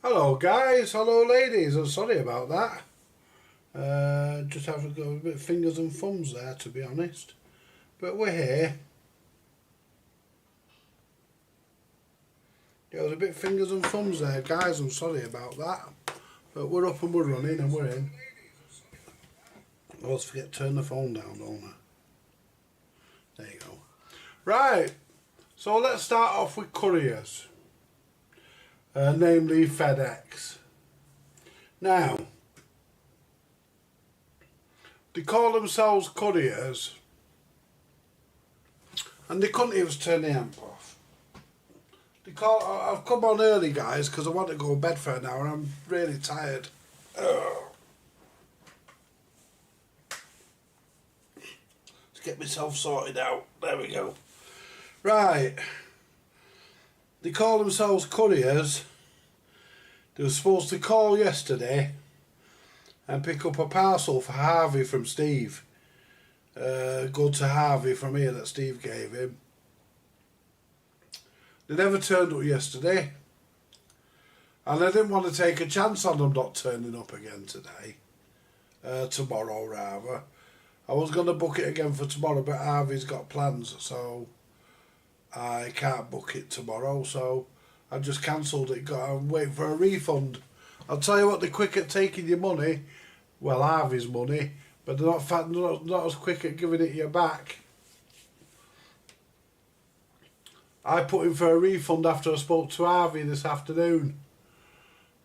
Hello guys, hello ladies, I'm sorry about that. Just having got a bit of fingers and thumbs there to be honest. But we're here. Yeah, it was a bit fingers and thumbs there guys, I'm sorry about that. But we're up and we're running and we're in. I always forget to turn the phone down, don't I? There you go. Right, so let's start off with couriers. Namely FedEx. Now, they call themselves couriers and they couldn't even turn the amp off. I've come on early guys because I want to go to bed for an hour and I'm really tired. Ugh. Let's get myself sorted out. There we go. Right. They call themselves couriers. They were supposed to call yesterday and pick up a parcel for Harvey from Steve. Go to Harvey from here that Steve gave him. They never turned up yesterday. And I didn't want to take a chance on them not turning up again today. Tomorrow rather. I was going to book it again for tomorrow, but Harvey's got plans, so I can't book it tomorrow, so I just cancelled it. I'm waiting for a refund. I'll tell you what, they're quick at taking your money, well, Harvey's money, but they're not as quick at giving it you back. I put in for a refund after I spoke to Harvey this afternoon.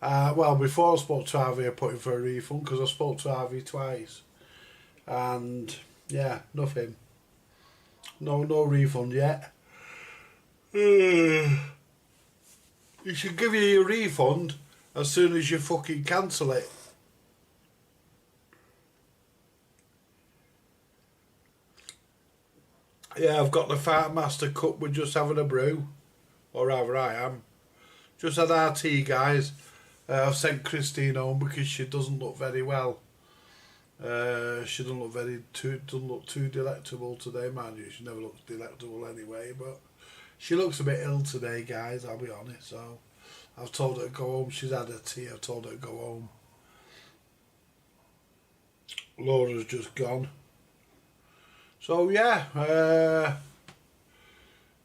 Well, before I spoke to Harvey, I put in for a refund because I spoke to Harvey twice. And yeah, nothing. No refund yet. You should give you your refund as soon as you fucking cancel it. Yeah, I've got the Fat Master cup. We're just having a brew, or rather I am. Just had our tea, guys. I've sent Christine home because she doesn't look very well. She doesn't look too delectable today, mind you. She never looks delectable anyway, but she looks a bit ill today, guys. I'll be honest. So I've told her to go home. She's had her tea. I've told her to go home. Laura's just gone. So yeah,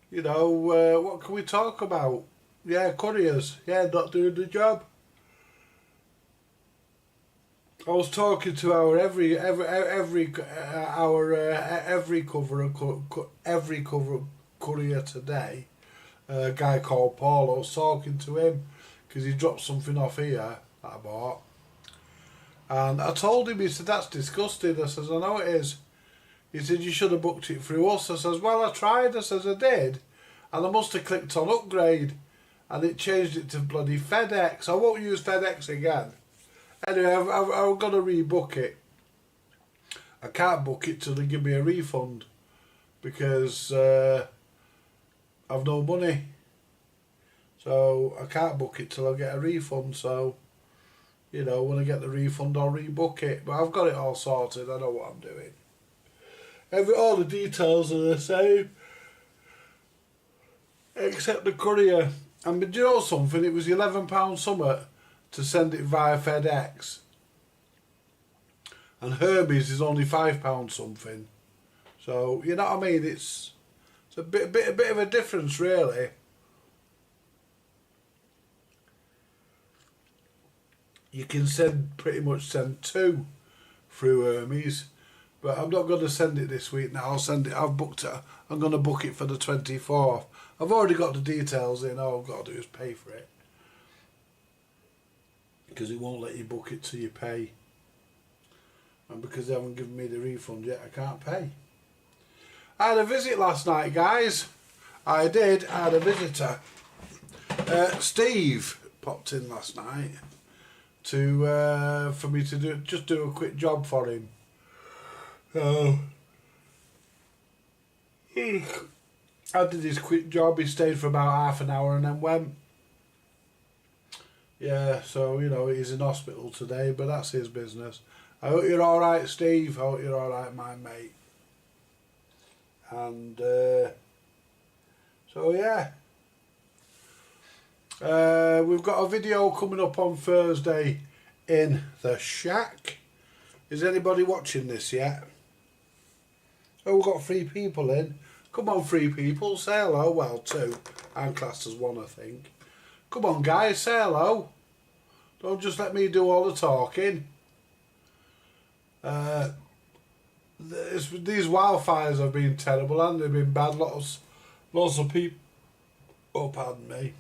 what can we talk about? Yeah, couriers. Yeah, not doing the job. I was talking to our every courier today. A guy called Paul. I was talking to him because he dropped something off here that I bought, and I told him. He said, "That's disgusting." I says, "I know it is." He said, "You should have booked it through us." I says, "Well, I tried." I says, "I did, and I must have clicked on upgrade, and it changed it to bloody FedEx. I won't use FedEx again." Anyway, I'm going to rebook it. I can't book it till they give me a refund because I've no money. So I can't book it till I get a refund. So, when I get the refund, I'll rebook it. But I've got it all sorted. I know what I'm doing. All the details are the same, except the courier. And do you know something? It was £11 something to send it via FedEx, and Herbie's is only £5 something. So you know what I mean? It's a bit of a difference, really. You can pretty much send two through Hermes, but I'm not going to send it this week. Now I'll send it. I've booked it. I'm going to book it for the 24th. I've already got the details in. All I've got to do is pay for it, because it won't let you book it till you pay, and because they haven't given me the refund yet, I can't pay. I had a visit last night, guys. I did. I had a visitor. Steve popped in last night for me to do a quick job for him. I did his quick job. He stayed for about half an hour and then went. Yeah, so he's in hospital today, but that's his business. I hope you're all right, Steve. I hope you're all right, my mate. And so yeah, We've got a video coming up on Thursday in the shack. Is anybody watching this yet? Oh, we've got 3 people in. Come on, 3 people, say hello. Well, 2. I'm classed as 1, I think. Come on, guys, say hello. Don't just let me do all the talking. These wildfires have been terrible, and they've been bad. Lots of people. Oh, pardon me.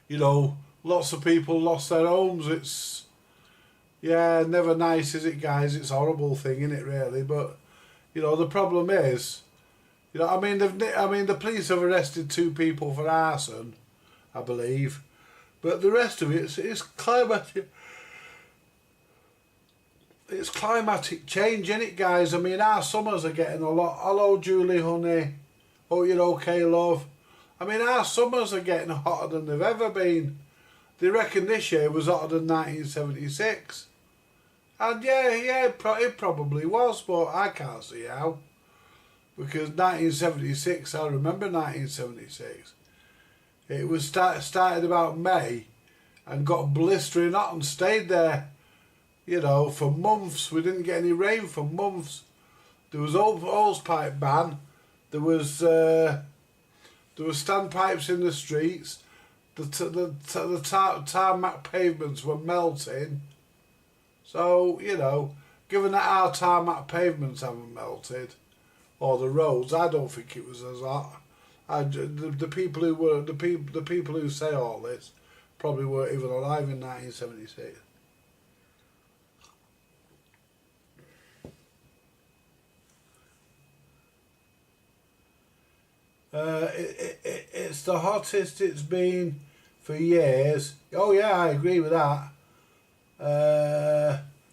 You know, lots of people lost their homes. It's, yeah, never nice, is it, guys? It's a horrible thing, isn't it, really? But you know, the problem is, you know, I mean, the police have arrested 2 people for arson, I believe, but the rest of it's climatic. It's climatic change, isn't it, guys? I mean, our summers are getting a lot. Hello, Julie, honey. Oh, you're okay, love. I mean, our summers are getting hotter than they've ever been. They reckon this year was hotter than 1976. And yeah, it probably was, but I can't see how. Because 1976, I remember 1976. It was started about May and got blistering hot and stayed there, you know, for months. We didn't get any rain for months. There was hose pipe ban. There was standpipes in the streets. The tarmac pavements were melting. So, you know, given that our tarmac pavements haven't melted, or the roads, I don't think it was as hot. The people who say all this probably weren't even alive in 1976. It's the hottest it's been for years. Oh yeah, I agree with that.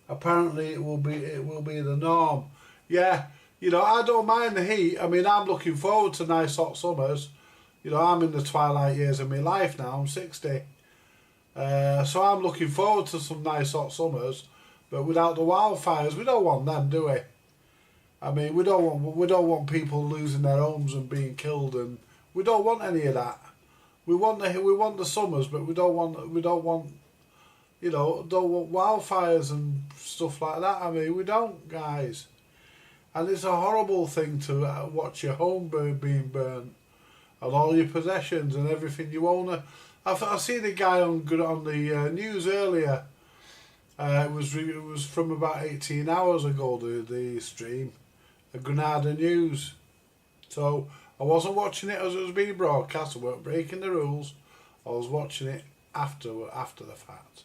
Apparently it will be the norm. Yeah, you know, I don't mind the heat. I mean, I'm looking forward to nice hot summers. You know, I'm in the twilight years of my life now. I'm 60. So I'm looking forward to some nice hot summers. But without the wildfires, we don't want them, do we? I mean, we don't want people losing their homes and being killed, and we don't want any of that. We want the summers, but we don't want you know, don't want wildfires and stuff like that. I mean, we don't, guys. And it's a horrible thing to watch your home being burnt, and all your possessions and everything you own. I seen a guy on the news earlier. It was from about 18 hours ago. The stream, a Granada News. So I wasn't watching it as it was being broadcast. I weren't breaking the rules. I was watching it after the fact.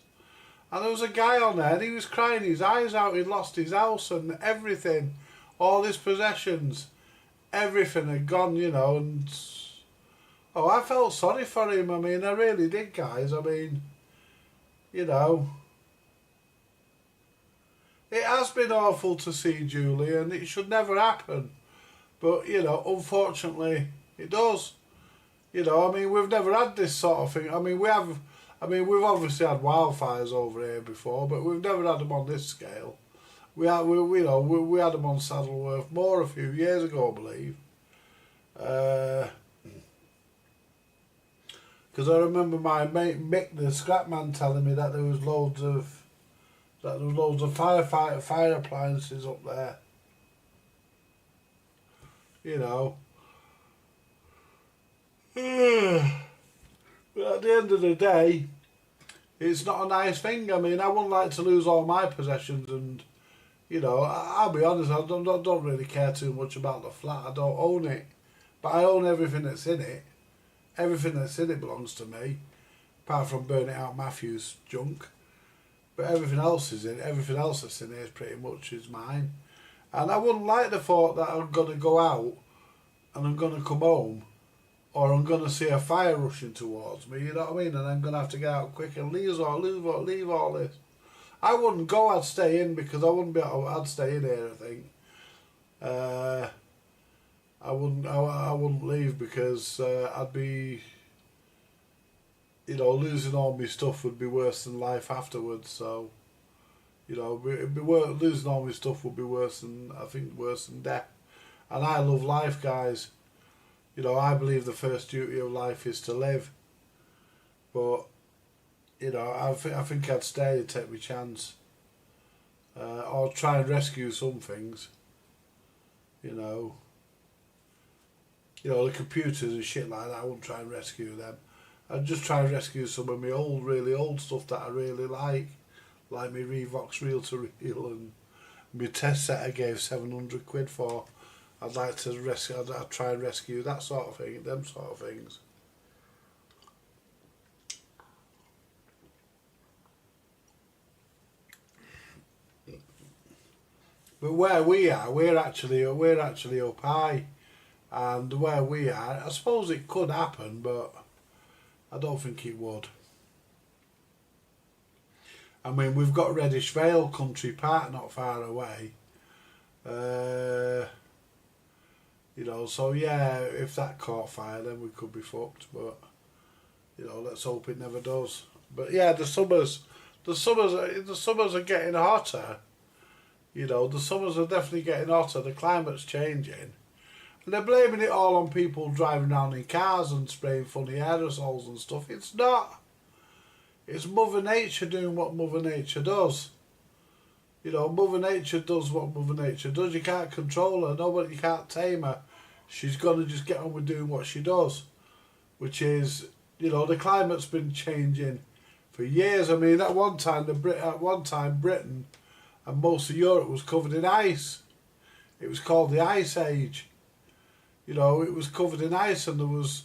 And there was a guy on there, and he was crying his eyes out. He'd lost his house and everything, all his possessions, everything had gone, you know. And oh, I felt sorry for him. I mean, I really did, guys. I mean, you know, it has been awful to see, Julie, and it should never happen. But you know, unfortunately, it does. You know, I mean, we've never had this sort of thing. I mean, we've obviously had wildfires over here before, but we've never had them on this scale. We had them on Saddleworth Moor a few years ago, I believe. Because I remember my mate Mick, the scrapman, telling me that there was loads of fire appliances up there. You know. But at the end of the day, it's not a nice thing. I mean, I wouldn't like to lose all my possessions, and you know, I'll be honest, I don't really care too much about the flat. I don't own it, but I own everything that's in it. Everything that's in it belongs to me, apart from burning out Matthew's junk. But everything else is in. Everything else that's in here is pretty much is mine. And I wouldn't like the thought that I'm gonna go out and I'm gonna come home, or I'm going to see a fire rushing towards me, you know what I mean? And I'm going to have to get out quick and leave all this. I wouldn't go, I'd stay in, because I'd stay in here, I think. I wouldn't leave, because I'd be, you know, losing all my stuff would be worse than life afterwards, so, you know, losing all my stuff would be worse than death. And I love life, guys. You know, I believe the first duty of life is to live. But you know, I think I'd stay and take my chance, or try and rescue some things. You know. You know, the computers and shit like that, I wouldn't try and rescue them. I'd just try and rescue some of my old, really old stuff that I really like my Revox reel to reel and my test set I gave £700 for. I'd like to rescue, I'd try and rescue that sort of thing, them sort of things. But where we are, we're actually up high. And where we are, I suppose it could happen, but I don't think it would. I mean, we've got Reddish Vale Country Park not far away. You know, so yeah, if that caught fire, then we could be fucked. But you know, let's hope it never does. But yeah, the summers are getting hotter. You know, the summers are definitely getting hotter. The climate's changing. And they're blaming it all on people driving around in cars and spraying funny aerosols and stuff. It's not. It's Mother Nature doing what Mother Nature does. You know, Mother Nature does what Mother Nature does. You can't control her. Nobody, you can't tame her. She's got to just get on with doing what she does. Which is, you know, the climate's been changing for years. I mean, at one time Britain and most of Europe was covered in ice. It was called the Ice Age. You know, it was covered in ice, and there was,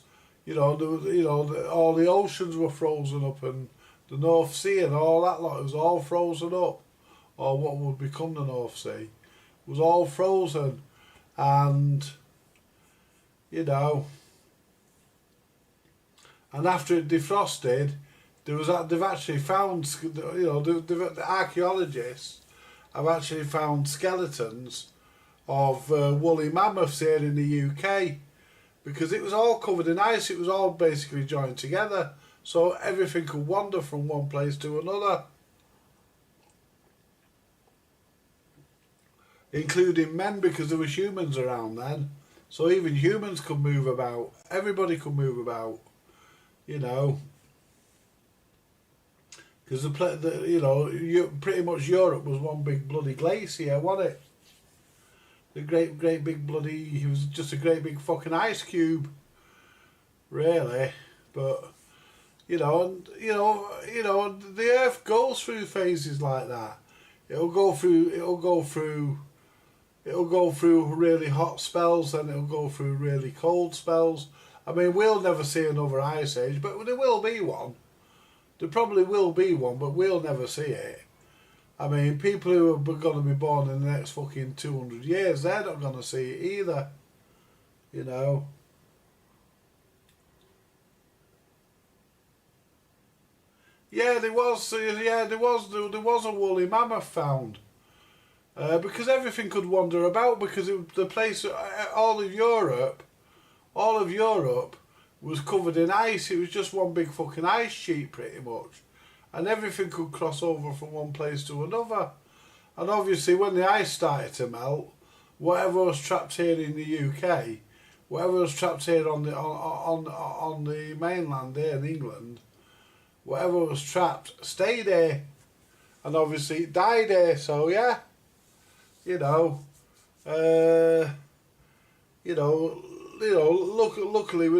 all the oceans were frozen up, and the North Sea and all that lot, it was all frozen up, or what would become the North Sea, it was all frozen, and, you know, and after it defrosted, they've actually found, the archaeologists have actually found skeletons of woolly mammoths here in the UK, because it was all covered in ice. It was all basically joined together, so everything could wander from one place to another, including men, because there was humans around then, so even humans could move about. Everybody could move about, you know, because pretty much Europe was one big bloody glacier, wasn't it? The great big bloody, he was just a great big fucking ice cube, really. But the Earth goes through phases like that. It'll go through really hot spells, and it'll go through really cold spells. I mean, we'll never see another ice age, but there will be one. There probably will be one, but we'll never see it. I mean, people who are going to be born in the next fucking 200 years, they're not going to see it either. You know. Yeah, there was a woolly mammoth found. Because everything could wander about, because the place, all of Europe was covered in ice. It was just one big fucking ice sheet, pretty much. And everything could cross over from one place to another. And obviously when the ice started to melt, whatever was trapped here in the UK, whatever was trapped here on the mainland here in England, whatever was trapped stayed here. And obviously it died here, so yeah. Luckily we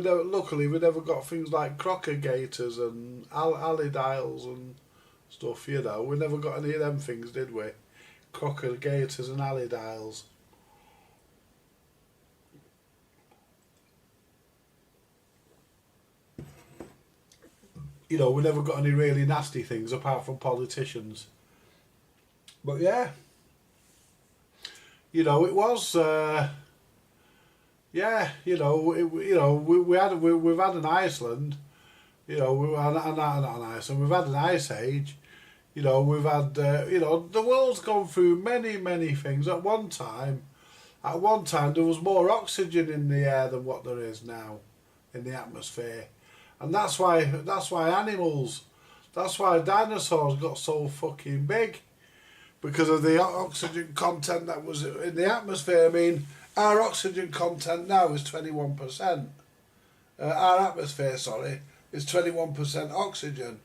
never got things like crocker gators and allidiles and stuff. We never got any of them things, did we? Crocker gators and allidiles. We never got any really nasty things apart from politicians. But yeah, it was. Yeah, we've had an Iceland, we've had an ice age, we've had, the world's gone through many things. At one time there was more oxygen in the air than what there is now in the atmosphere, and that's why dinosaurs got so fucking big, because of the oxygen content that was in the atmosphere. I mean, our oxygen content now is 21%. Our atmosphere, sorry, is 21% oxygen.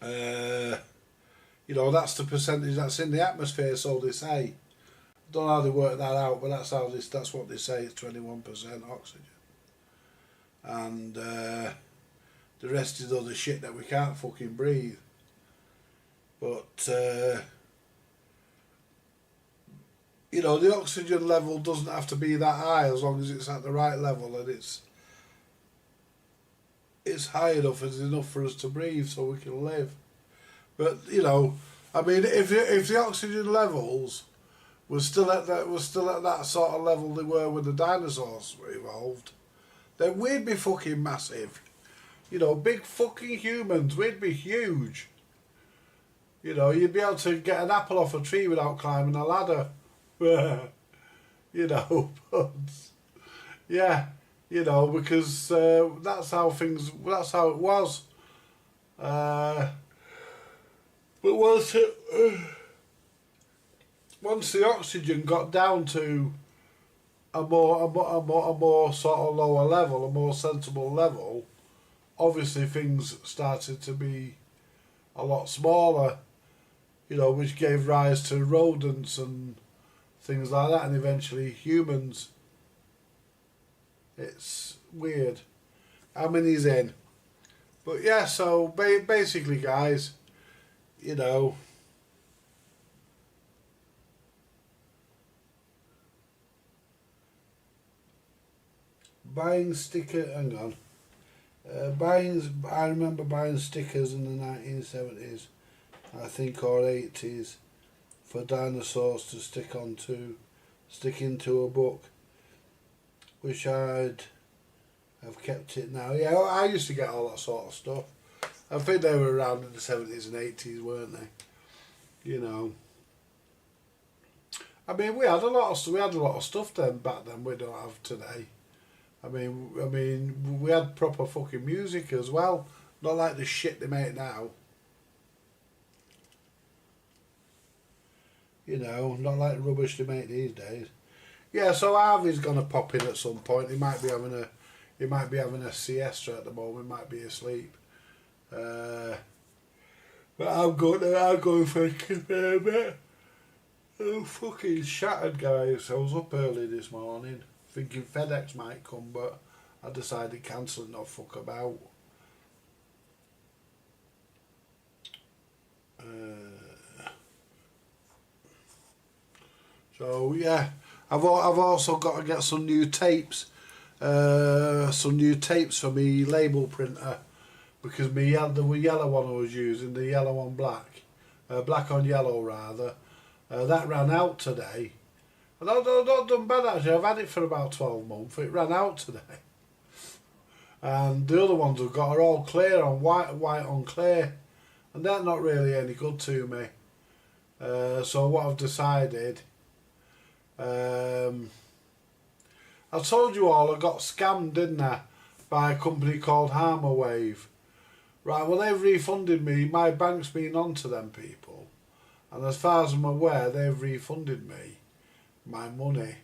You know, that's the percentage that's in the atmosphere, so they say. Don't know how they work that out, but that's what they say. It's 21% oxygen, and the rest is other shit that we can't fucking breathe. But you know, the oxygen level doesn't have to be that high as long as it's at the right level and it's high enough, it's enough for us to breathe so we can live. But you know, I mean, if the oxygen levels were still at that sort of level they were when the dinosaurs were evolved, then we'd be fucking massive. You know, big fucking humans, we'd be huge. You know, you'd be able to get an apple off a tree without climbing a ladder. You know, but yeah, you know, because that's how it was. But once the oxygen got down to a more sort of lower level, a more sensible level, obviously things started to be a lot smaller, you know, which gave rise to rodents and things like that, and eventually humans. It's weird. How many's in? But yeah, so basically, guys, you know, buying sticker. Hang on. I remember buying stickers in the 1970s, I think, or 80s, for dinosaurs to stick into a book. Wish I'd have kept it now. Yeah, I used to get all that sort of stuff. I think they were around in the 70s and 80s, weren't they? You know. I mean, we had a lot of stuff then back then we don't have today. I mean, we had proper fucking music as well. Not like the shit they make now. You know, not like the rubbish they make these days. Yeah, so Harvey's gonna pop in at some point. He might be having a siesta at the moment. Might be asleep. But I'm going for a bit. I'm fucking shattered, guys. I was up early this morning, thinking FedEx might come, but I decided to cancel and not fuck about. So yeah, I've also got to get some new tapes, for me label printer, because the yellow one I was using, the yellow on black, black on yellow rather, that ran out today. And I've not done bad actually. I've had it for about 12 months. It ran out today, and the other ones I've got are all clear on white on clear, and they're not really any good to me. So what I've decided. I told you all I got scammed, didn't I, by a company called Harmawave. Right, well they've refunded me, my bank's been on to them people, and as far as I'm aware they've refunded me my money.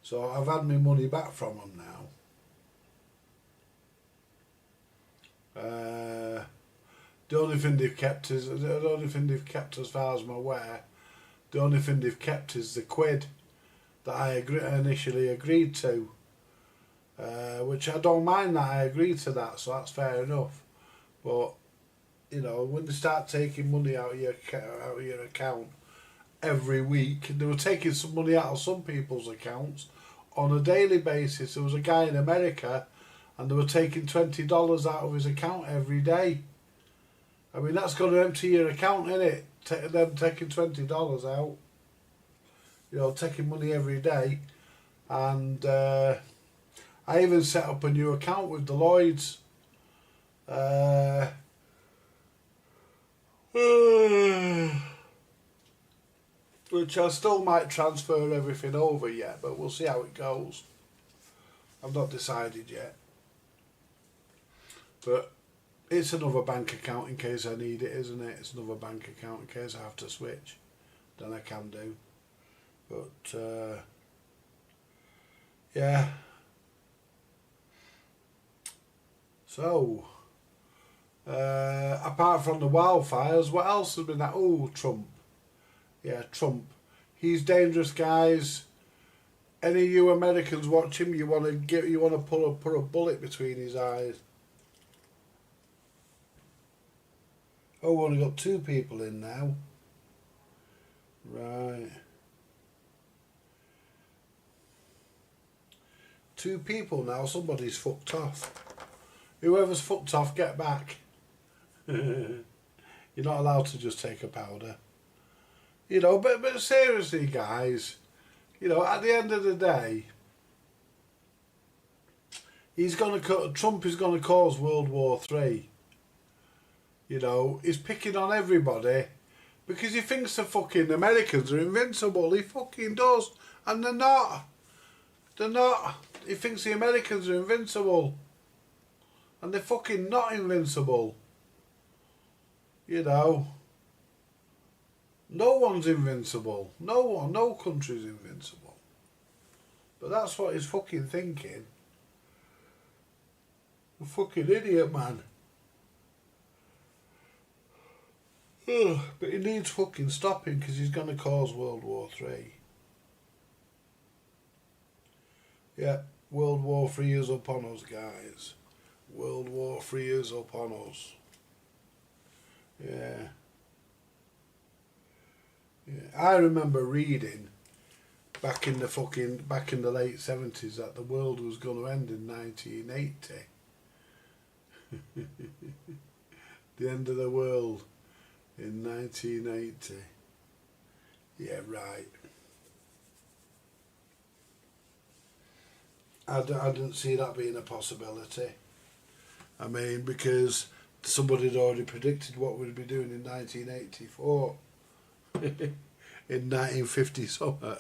So I've had my money back from them now. The only thing they've kept as far as I'm aware, the only thing they've kept is the quid that I initially agreed to, which I don't mind that I agreed to that, so that's fair enough. But you know, when they start taking money out of your account every week, they were taking some money out of some people's accounts on a daily basis. There was a guy in America, and they were taking $20 out of his account every day. I mean, that's going to empty your account, innit? Them taking $20 out, you know, taking money every day. And I even set up a new account with the Lloyds, which I still might transfer everything over yet, but we'll see how it goes. I've not decided yet, but it's another bank account in case I need it, isn't it? It's another bank account in case I have to switch. Then I can do. But yeah. So, apart from the wildfires, what else has been that? Oh, Trump. Yeah, Trump. He's dangerous, guys. Any of you Americans watch him, you want to put a bullet between his eyes. Oh, we've only got 2 people in now. Right. 2 people now. Somebody's fucked off. Whoever's fucked off, get back. You're not allowed to just take a powder. You know, but seriously, guys, you know, at the end of the day, Trump is going to cause World War III. You know, he's picking on everybody because he thinks the fucking Americans are invincible. He fucking does. And they're not. They're not. He thinks the Americans are invincible. And they're fucking not invincible. You know. No one's invincible. No country's invincible. But that's what he's fucking thinking. A fucking idiot, man. But he needs fucking stopping because he's going to cause World War III. Yeah, World War III is upon us, guys. World War III is upon us. Yeah. I remember reading back in the late 70s that the world was going to end in 1980. The end of the world in 1980. Yeah, right. I didn't see that being a possibility. I mean, because somebody had already predicted what we'd be doing in 1984. In 1950 something.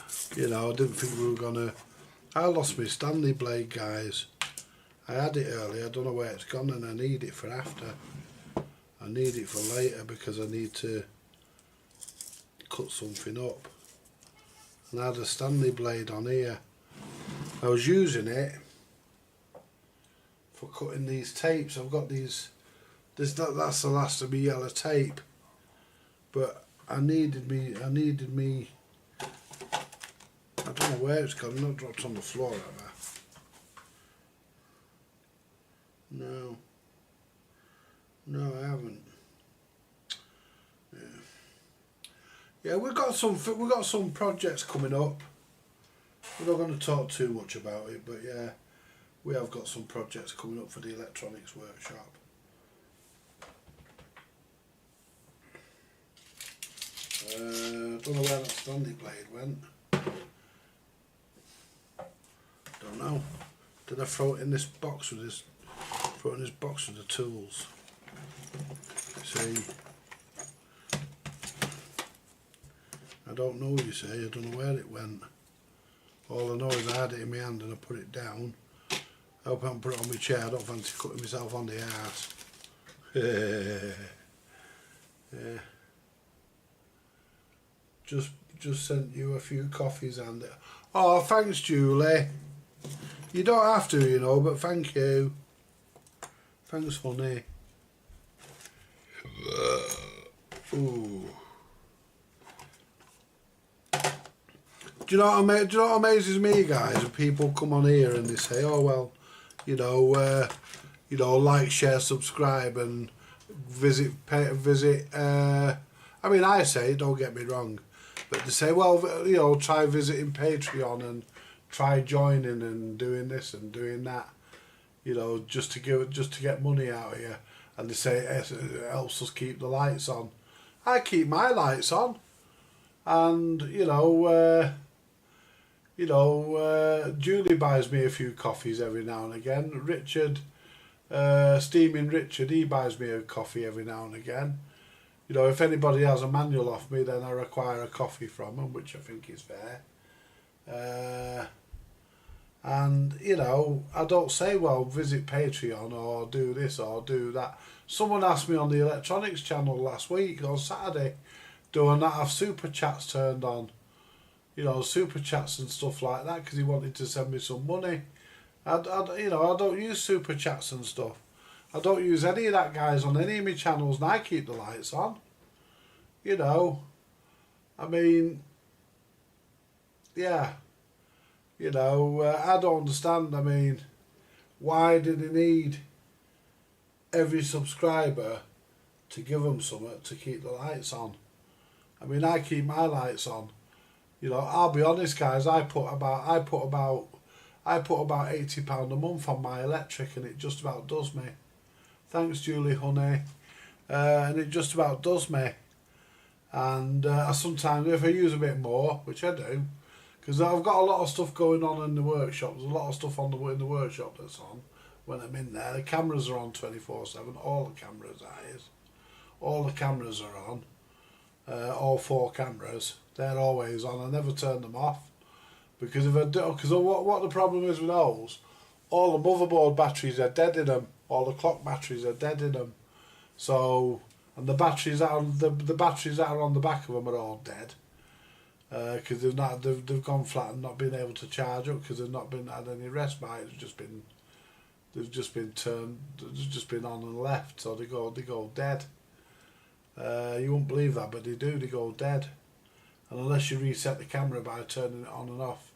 So, you know, I didn't think we were gonna. I lost my Stanley blade, guys. I had it earlier. I don't know where it's gone, and I need it for after. I need it for later because I need to cut something up. And I had a Stanley blade on here. I was using it for cutting these tapes. I've got these. That's the last of my yellow tape. But I needed me. I don't know where it's gone. Not dropped on the floor, have I? No, I haven't. Yeah, we've got some projects coming up. We're not going to talk too much about it, but yeah, we have got some projects coming up for the electronics workshop. Don't know where that Stanley blade went. Don't know. Did I throw it in this box with this? Throw it in this box with the tools. See, I don't know. You see, I don't know where it went. All I know is I had it in my hand and I put it down. I hope I haven't put it on my chair. I don't fancy cutting myself on the arse. Yeah. Just sent you a few coffees and oh, thanks, Julie. You don't have to, you know, but thank you. Thanks, honey. Ooh. Do you know what amazes me, guys? When people come on here and they say, "Oh well, you know, like, share, subscribe, and visit." I mean, I say, don't get me wrong, but they say, "Well, you know, try visiting Patreon and try joining and doing this and doing that, you know, just to get money out of you." And they say it helps us keep the lights on. I keep my lights on, and Julie buys me a few coffees every now and again. Richard, Steaming Richard, he buys me a coffee every now and again. You know, if anybody has a manual off me, then I require a coffee from them, which I think is fair. And, you know, I don't say, well, visit Patreon or do this or do that. Someone asked me on the electronics channel last week, on Saturday, do I not have super chats turned on? You know, super chats and stuff like that, because he wanted to send me some money. you know, I don't use super chats and stuff. I don't use any of that, guys, on any of my channels, and I keep the lights on. You know, I mean, yeah, you know, I don't understand. I mean, why do they need every subscriber to give them something to keep the lights on? I mean, I keep my lights on. You know, I'll be honest, guys. I put about £80 a month on my electric, and it just about does me. Thanks, Julie, honey. And it just about does me. And I sometimes, if I use a bit more, which I do, because I've got a lot of stuff going on in the workshop. There's a lot of stuff in the workshop that's on when I'm in there. The cameras are on 24/7. All the cameras, that is. All the cameras are on. All 4 cameras. They're always on. I never turn them off. Because if I do, because what the problem is with those, all the motherboard batteries are dead in them. All the clock batteries are dead in them. So, and the batteries that are, the batteries that are on the back of them are all dead. Because they've gone flat and not been able to charge up because they've not been had any respite. They've just been on and left, so they go dead. You won't believe that, but they do. They go dead, and unless you reset the camera by turning it on and off,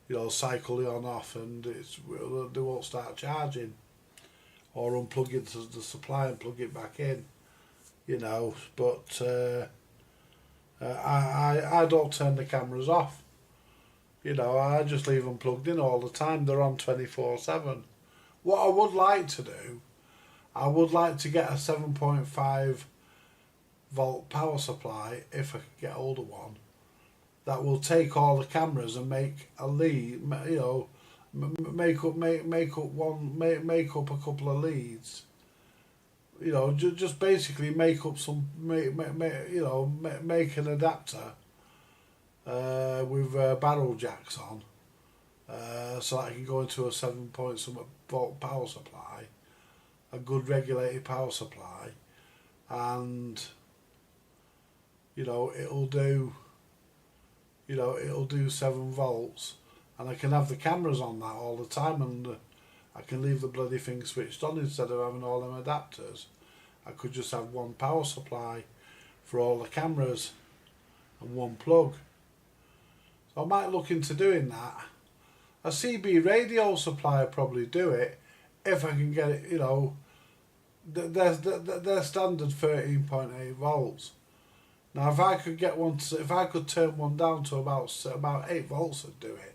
you know, cycle it on off, and they won't start charging, or unplug it to the supply and plug it back in. You know, but. I don't turn the cameras off. You know, I just leave them plugged in all the time. They're on 24/7. What I would like to do, I would like to get a 7.5 volt power supply, if I could get hold of one, that will take all the cameras and make a lead, you know, make up a couple of leads. You know, just basically make up some, you know, make an adapter with barrel jacks on, so that I can go into a 7 point something volt power supply, a good regulated power supply, and you know it'll do 7 volts, and I can have the cameras on that all the time, and I can leave the bloody thing switched on instead of having all them adapters. I could just have one power supply for all the cameras and one plug. So I might look into doing that. A CB radio supply will probably do it if I can get it, you know, they're standard 13.8 volts. Now if I could get one, if I could turn one down to about 8 volts, I'd do it.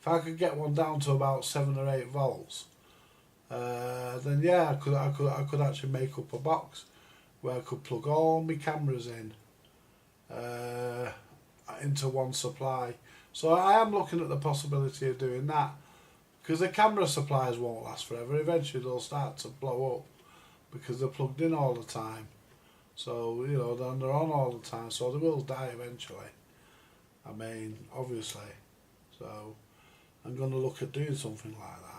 If I could get one down to about 7 or 8 volts, then yeah, I could actually make up a box where I could plug all my cameras in into one supply. So I am looking at the possibility of doing that, because the camera supplies won't last forever. Eventually they'll start to blow up because they're plugged in all the time. So, you know, then they're on all the time, so they will die eventually. I mean, obviously. So I'm going to look at doing something like that.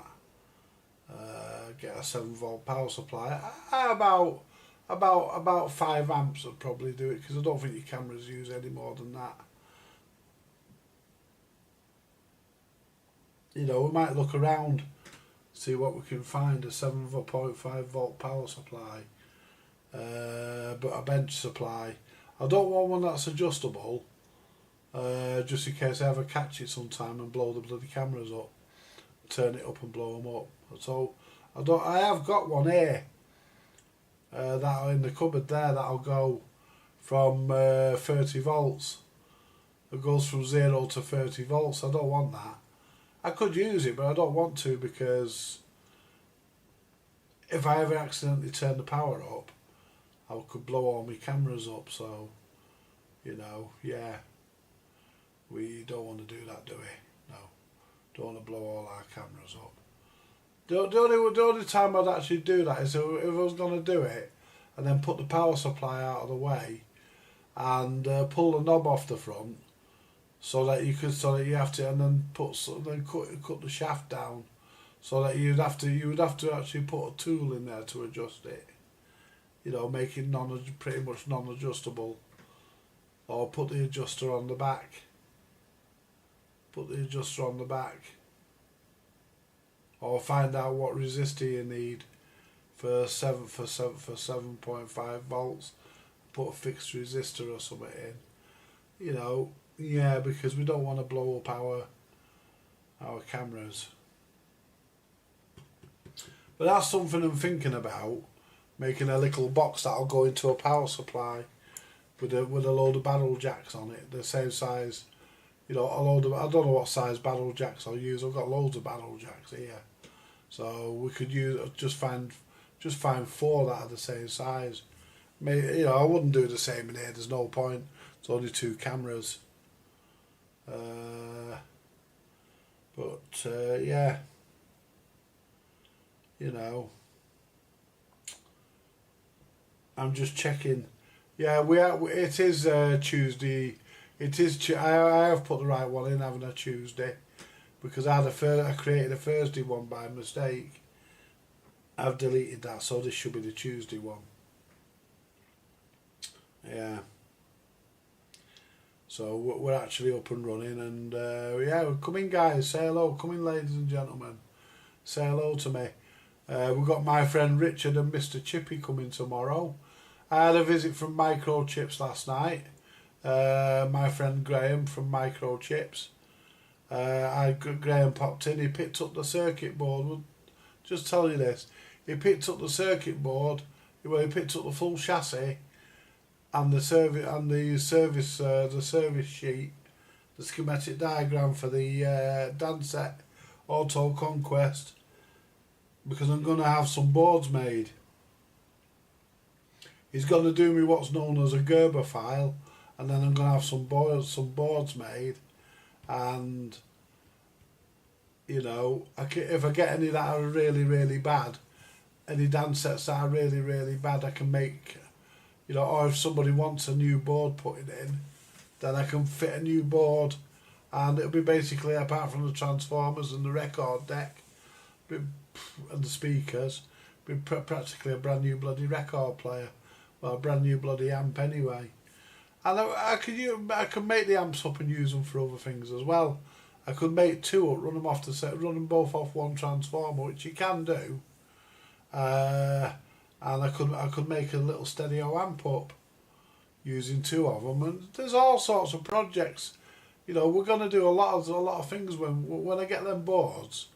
Get a 7 volt power supply. About 5 amps would probably do it, because I don't think your cameras use any more than that. You know, we might look around, see what we can find, a 7.5 volt power supply, but a bench supply. I don't want one that's adjustable, just in case I ever catch it sometime and blow the bloody cameras up, turn it up and blow them up. So I have got one here, that in the cupboard there, that'll go from 30 volts. It goes from 0 to 30 volts. I don't want that. I could use it, but I don't want to, because if I ever accidentally turn the power up, I could blow all my cameras up. So, you know, yeah, we don't want to do that, do we? No, don't want to blow all our cameras up. The only time I'd actually do that is if I was going to do it and then put the power supply out of the way and pull the knob off the front, so that you have to, and then cut the shaft down, so that you would have to actually put a tool in there to adjust it. You know, make it pretty much non-adjustable, or put the adjuster on the back. or find out what resistor you need for 7.5 volts. Put a fixed resistor or something in. You know, yeah, because we don't want to blow up our cameras. But that's something I'm thinking about, making a little box that'll go into a power supply with a load of barrel jacks on it, the same size. You know, a load of, I don't know what size barrel jacks I'll use. I've got loads of barrel jacks here, so we could use just find 4 that are the same size. Maybe, you know, I wouldn't do the same in here. There's no point. It's only 2 cameras. Yeah, you know, I'm just checking. Yeah, it is Tuesday. It is. I have put the right one in, haven't I? Tuesday, because I created a Thursday one by mistake. I've deleted that, so this should be the Tuesday one. Yeah. So we're actually up and running, and yeah, come in, guys. Say hello. Come in, ladies and gentlemen. Say hello to me. We've got my friend Richard and Mr. Chippy coming tomorrow. I had a visit from Microchips last night. My friend Graham from Microchips. Graham popped in. He picked up the circuit board. We'll just tell you this. He picked up the circuit board. Well, he picked up the full chassis and the service sheet, the schematic diagram for the Dansette Auto Conquest, because I'm going to have some boards made. He's going to do me what's known as a Gerber file, and then I'm going to have some boards made, and you know, if I get any that are really, really bad, any Dansets that are really, really bad, I can make, you know, or if somebody wants a new board putting in, then I can fit a new board, and it'll be basically, apart from the transformers and the record deck and the speakers, be practically a brand new bloody record player, well, a brand new bloody amp anyway. And I could make the amps up and use them for other things as well. I could make 2 up, run them both off one transformer, which you can do. And I could make a little stereo amp up using 2 of them. And there's all sorts of projects. You know, we're going to do a lot of things when I get them boards.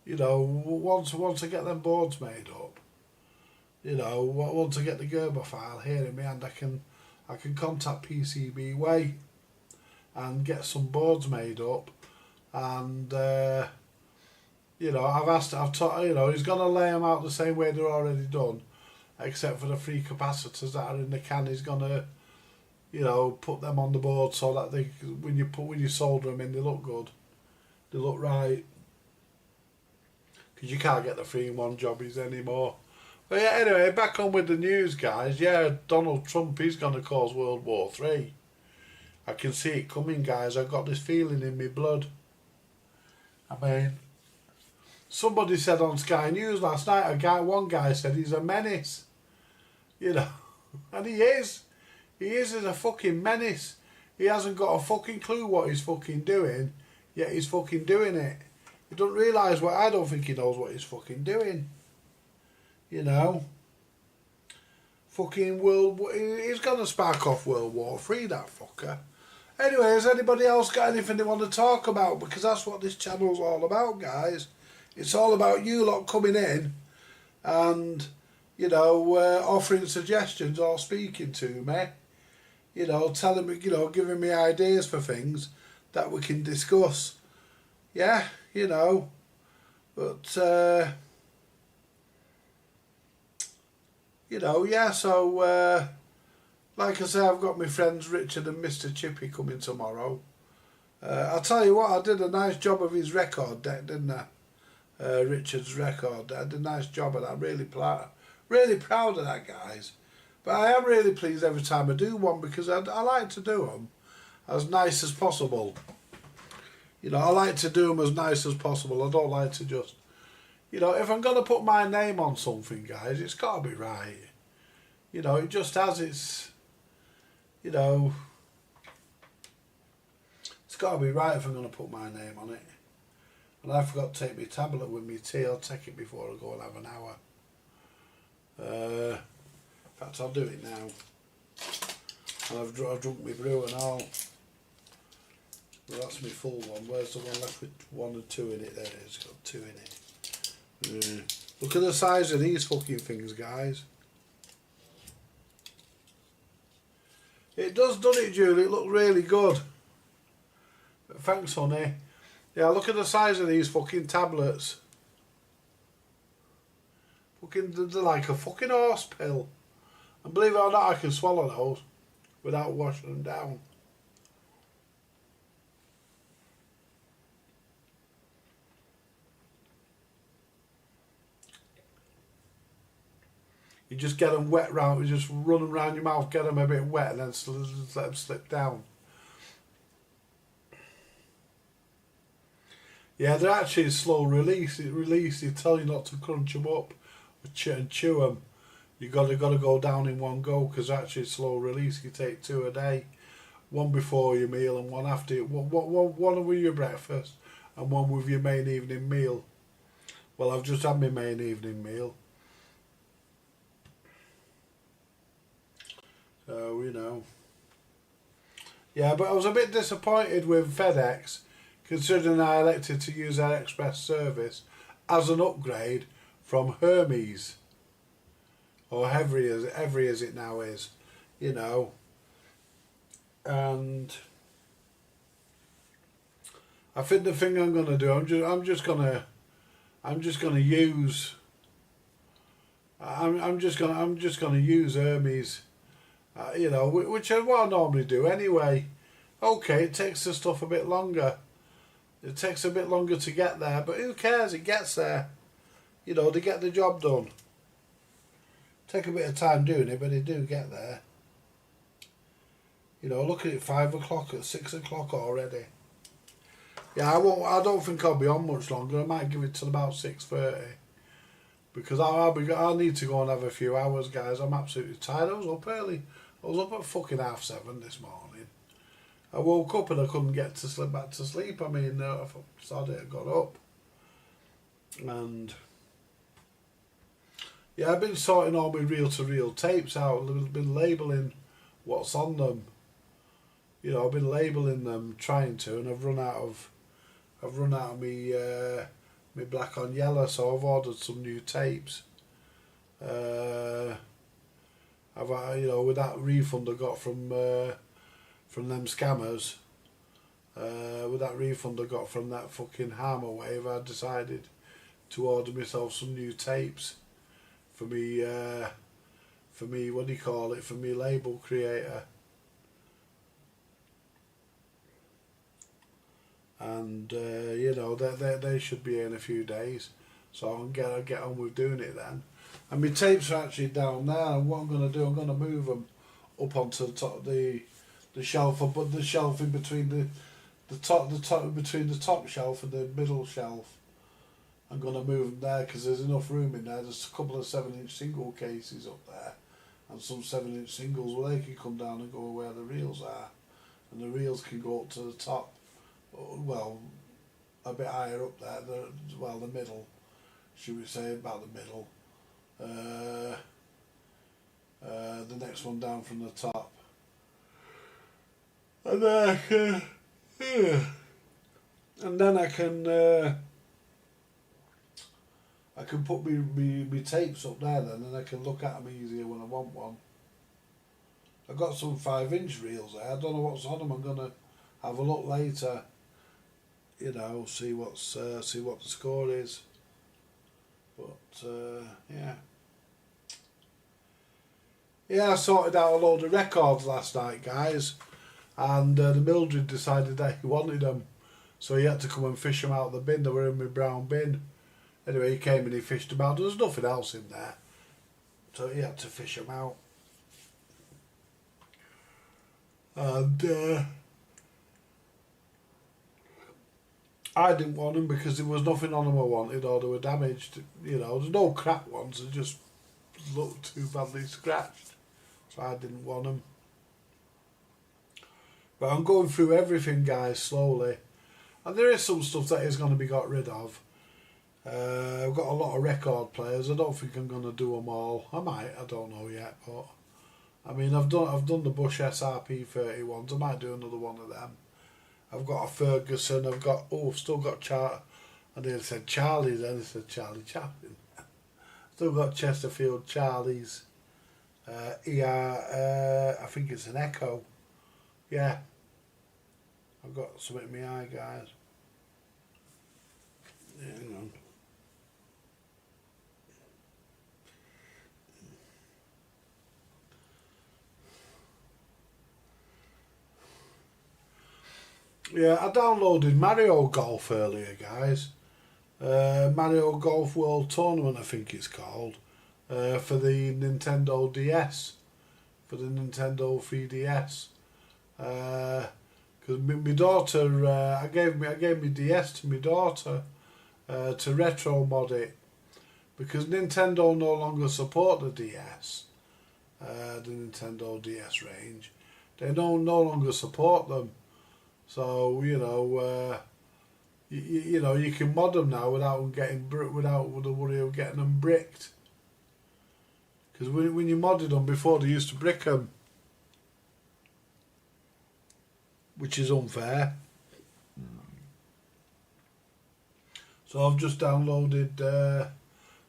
You know, once I get them boards made up, you know, once I get the Gerber file here in my hand, I can contact PCB Way and get some boards made up, and you know, you know, he's gonna lay them out the same way they're already done, except for the 3 capacitors that are in the can. He's gonna, you know, put them on the board so that they, when you solder them in, they look good, they look right, because you can't get the 3-in-1 jobbies anymore. But yeah, anyway, back on with the news, guys. Yeah, Donald Trump, he's going to cause World War III. I can see it coming, guys. I've got this feeling in my blood. I mean, somebody said on Sky News last night, one guy said he's a menace. You know, and he is. He's a fucking menace. He hasn't got a fucking clue what he's fucking doing, yet he's fucking doing it. He don't realise I don't think he knows what he's fucking doing. You know, fucking he's going to spark off World War III, that fucker. Anyway, has anybody else got anything they want to talk about? Because that's what this channel's all about, guys. It's all about you lot coming in and, you know, offering suggestions or speaking to me. You know, telling me, you know, giving me ideas for things that we can discuss. Yeah, you know, but... you know, yeah, so, like I say, I've got my friends Richard and Mr. Chippy coming tomorrow. I'll tell you what, I did a nice job of his record deck, didn't I? Richard's record deck. I did a nice job of that. Really proud of that, guys. But I am really pleased every time I do one, because I like to do them as nice as possible. You know, I like to do them as nice as possible. I don't like to just... You know, if I'm going to put my name on something, guys, it's got to be right. You know, it just has its, you know, it's got to be right if I'm going to put my name on it. And I forgot to take my tablet with me tea. I'll take it before I go and have an hour. In fact, I'll do it now. And I've drunk my brew and all. Well, that's my full one. Where's the one left with 1 and 2 in it? There it is. It's got 2 in it. Look at the size of these fucking things, guys. It does, doesn't it, Julie? It looks really good. Thanks, honey. Yeah, look at the size of these fucking tablets. Fucking, they're like a fucking horse pill. And believe it or not, I can swallow those without washing them down. You just get them wet round, you just run them round your mouth, get them a bit wet, and then just let them slip down. Yeah, they're actually slow release. They tell you not to crunch them up and chew them. You gotta go down in one go because actually slow release. You take 2 a day, one before your meal and one after. One with your breakfast and one with your main evening meal. Well, I've just had my main evening meal. So, you know. Yeah, but I was a bit disappointed with FedEx, considering I elected to use their express service as an upgrade from Hermes. Or Every as it now is. You know. And I think the thing I'm gonna do, I'm just gonna use Hermes. You know, which is what I normally do anyway. Okay, it takes the stuff a bit longer. It takes a bit longer to get there, but who cares? It gets there. You know, they get the job done. Take a bit of time doing it, but they do get there. You know, look at it, 5 o'clock, at 6 o'clock already. Yeah, I don't think I'll be on much longer. I might give it till about 6:30. Because I need to go and have a few hours, guys. I'm absolutely tired. I was up early. I was up at fucking 7:30 this morning. I woke up and I couldn't get to sleep back to sleep. I mean, I started, I got up. And yeah, I've been sorting all my reel-to-reel tapes out. I've been labelling what's on them. You know, I've been labelling them, trying to, and I've run out of me black on yellow, so I've ordered some new tapes. You know, with that refund I got from them scammers, with that refund I got from that fucking Hammer Wave, I decided to order myself some new tapes for me, what do you call it, for me label creator. And you know, they should be in a few days, so I'll get on with doing it then. And my tapes are actually down there, and what I'm going to do, I'm going to move them up onto the top of the shelf. I put the shelf in between the top between the top shelf and the middle shelf. I'm going to move them there because there's enough room in there. There's a couple of 7-inch single cases up there, and some 7-inch singles. Well, they can come down and go where the reels are, and the reels can go up to the top. Well, a bit higher up there. The middle, should we say, about the middle. The next one down from the top, and then I can put me tapes up there then, and I can look at them easier when I want one. I've got some 5-inch reels there. I don't know what's on them. I'm gonna have a look later. You know, see what the score is. But yeah. Yeah, I sorted out a load of records last night, guys, and the Mildred decided that he wanted them, so he had to come and fish them out of the bin. They were in my brown bin. Anyway, he came and he fished them out. There was nothing else in there, so he had to fish them out. And I didn't want them because there was nothing on them I wanted, or they were damaged. You know, there's no crap ones. They just looked too badly scratched. So I didn't want them. But I'm going through everything, guys, slowly. And there is some stuff that is going to be got rid of. I've got a lot of record players. I don't think I'm going to do them all. I might. I don't know yet. But I mean, I've done the Bush SRP 31s. I might do another one of them. I've got a Ferguson. I've still got I nearly said Charlie. Then I said Charlie Chaplin. Still got Chesterfield Charlies. I think it's an Echo. Yeah. I've got something in my eye, guys. Yeah, hang on. Yeah, I downloaded Mario Golf earlier, guys. Mario Golf World Tournament, I think it's called, for the Nintendo DS, for the Nintendo 3DS. Because my daughter, I gave my DS to my daughter to retro mod it, because Nintendo no longer support the DS, the Nintendo DS range. They no longer support them. So you know, you can mod them now without the worry of getting them bricked. Because when you modded them before, they used to brick them, which is unfair. So I've just downloaded.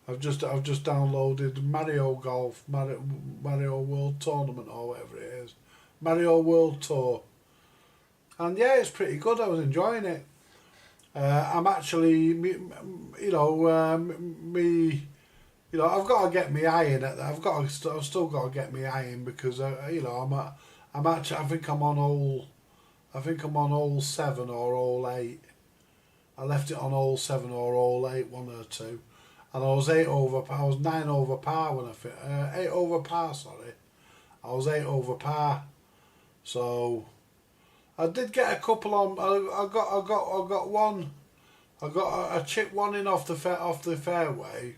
I've just downloaded Mario Golf, Mario World Tournament, or whatever it is, Mario World Tour. And yeah, it's pretty good. I was enjoying it. I'm actually, I've got to get my eye in it. I've still got to get my eye in, because I think I'm on hole 7 or hole 8. I left it on hole 7 or hole 8, one or two, and I was 9 over par when 8 over par. Sorry, I was 8 over par. So I did get a couple on. I got one. I got a chip one in off the fairway.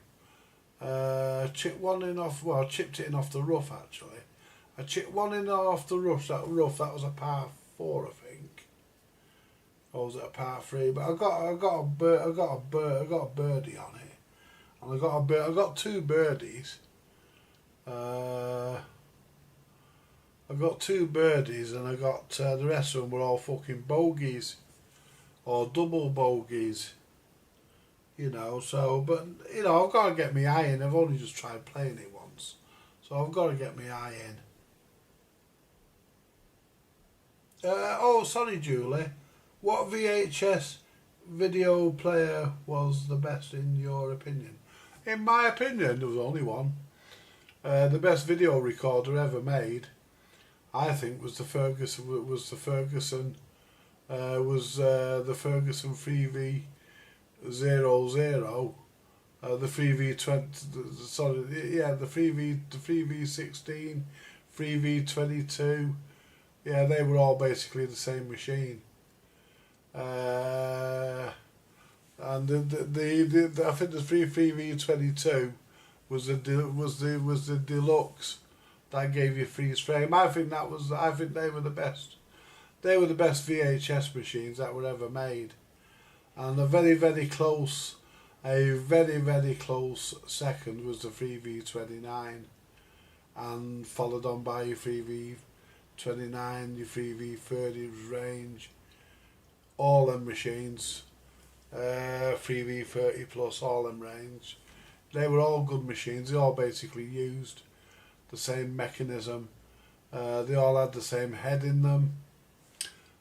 Chipped one in off. Well, I chipped it in off the rough actually. I chipped one in off the rough. That was a par 4, I think. Or was it a par 3? But I got a birdie on it, and I got 2 birdies. I got 2 birdies, and I got the rest of them were all fucking bogeys or double bogeys. So, but I've got to get my eye in. I've only just tried playing it once, so I've got to get my eye in. Sorry, Julie. What VHS video player was the best in your opinion? In my opinion, there was only one. The best video recorder ever made, I think, was the Ferguson 3V00, the 3V20. Sorry, yeah, the 3V16, 3V22. Yeah, they were all basically the same machine. And I think the 3V22 was the deluxe that gave you freeze frame. I think they were the best. They were the best VHS machines that were ever made, and a very very close second was the 3V29, and followed on by your 3V29, your 3V30 range, all them machines, 3V30 plus, all them range. They were all good machines. They all basically used the same mechanism. They all had the same head in them.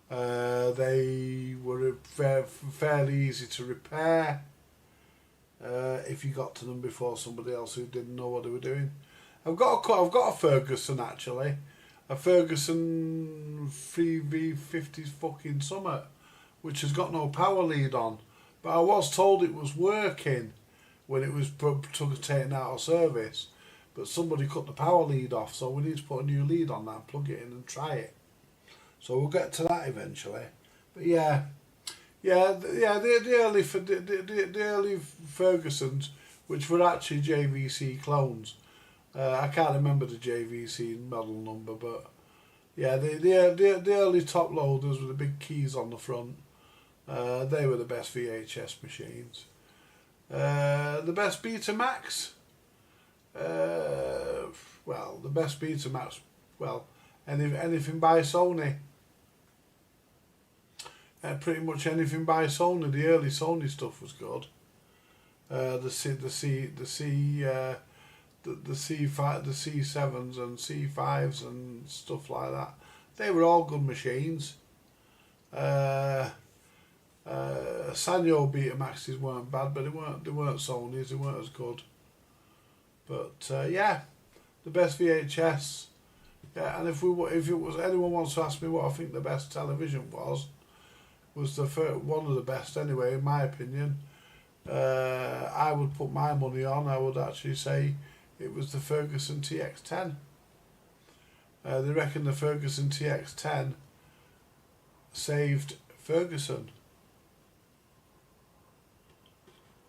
They were fairly easy to repair if you got to them before somebody else who didn't know what they were doing. I've got a Ferguson actually, a Ferguson 3V50 fucking Summit, which has got no power lead on, but I was told it was working when it was taken out of service, but somebody cut the power lead off, so we need to put a new lead on that, plug it in and try it. So we'll get to that eventually. But the early Fergusons, which were actually JVC clones. I can't remember the JVC model number, but yeah, the early top loaders with the big keys on the front. They were the best VHS machines. The best Betamax. Well, the best Betamax. Well, anything by Sony. Pretty much anything by Sony. The early Sony stuff was good. The C5, the C7s and C5s and stuff like that. They were all good machines. Sanyo Betamaxes weren't bad, but they weren't Sonys. They weren't as good. But yeah, the best VHS. Yeah, and if it was anyone wants to ask me what I think the best television was the first, one of the best anyway, in my opinion. I would put my money on. I would actually say it was the Ferguson TX10. They reckon the Ferguson TX10 saved Ferguson.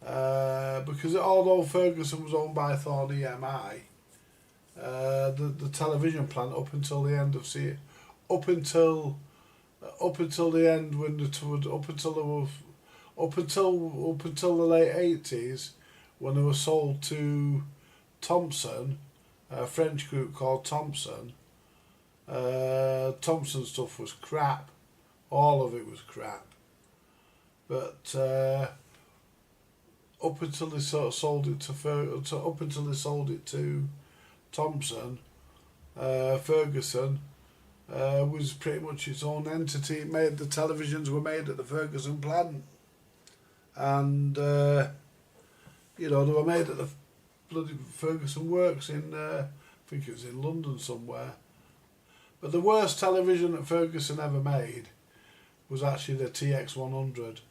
Because although Ferguson was owned by Thorn EMI, the television plant up until the end of up until the end when up until the late 80s when they were sold to Thomson, a French group called Thomson. Thomson stuff was crap. All of it was crap. But up until they sold it to Thomson, Ferguson was pretty much its own entity. It made the televisions were made at the Ferguson plant, and they were made at the bloody Ferguson Works in I think it was in London somewhere. But the worst television that Ferguson ever made was actually the TX100.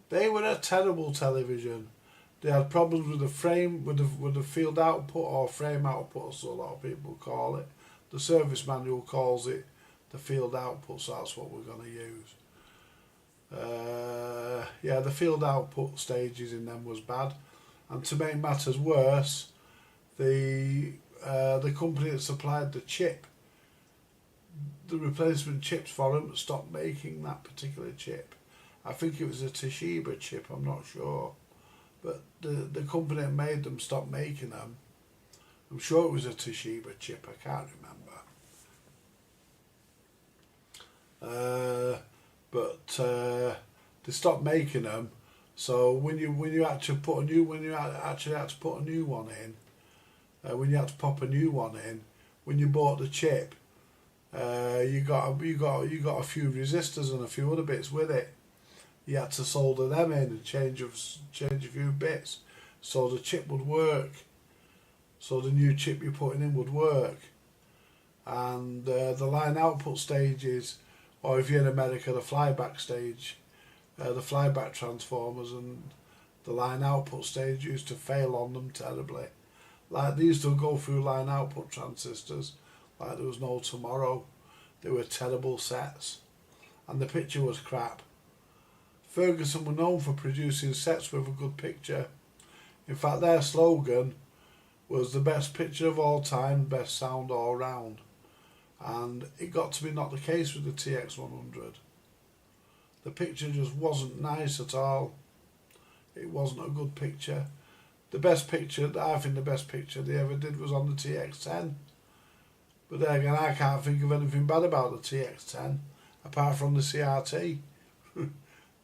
They were a terrible television. They had problems with the frame, with the field output or frame output, so a lot of people call it. The service manual calls it the field output, so that's what we're going to use. Yeah, the field output stages in them was bad, and to make matters worse, the company that supplied the chip, the replacement chips for them, stopped making that particular chip. I think it was a Toshiba chip, I'm not sure. But the company that made them stopped making them. I'm sure it was a Toshiba chip, I can't remember. But they stopped making them. So when you actually put a new when you actually had to put a new one in, when you had to pop a new one in, when you bought the chip, you got a few resistors and a few other bits with it. You had to solder them in and change a few bits so the chip would work, so the new chip you're putting in would work. And the line output stages, or if you're in America, the flyback stage, the flyback transformers and the line output stage used to fail on them terribly. Like, they used to go through line output transistors like there was no tomorrow. They were terrible sets and the picture was crap. Ferguson were known for producing sets with a good picture. In fact, their slogan was the best picture of all time, best sound all round. And it got to be not the case with the TX100. The picture just wasn't nice at all. It wasn't a good picture. I think the best picture they ever did was on the TX10. But then again, I can't think of anything bad about the TX10, apart from the CRT.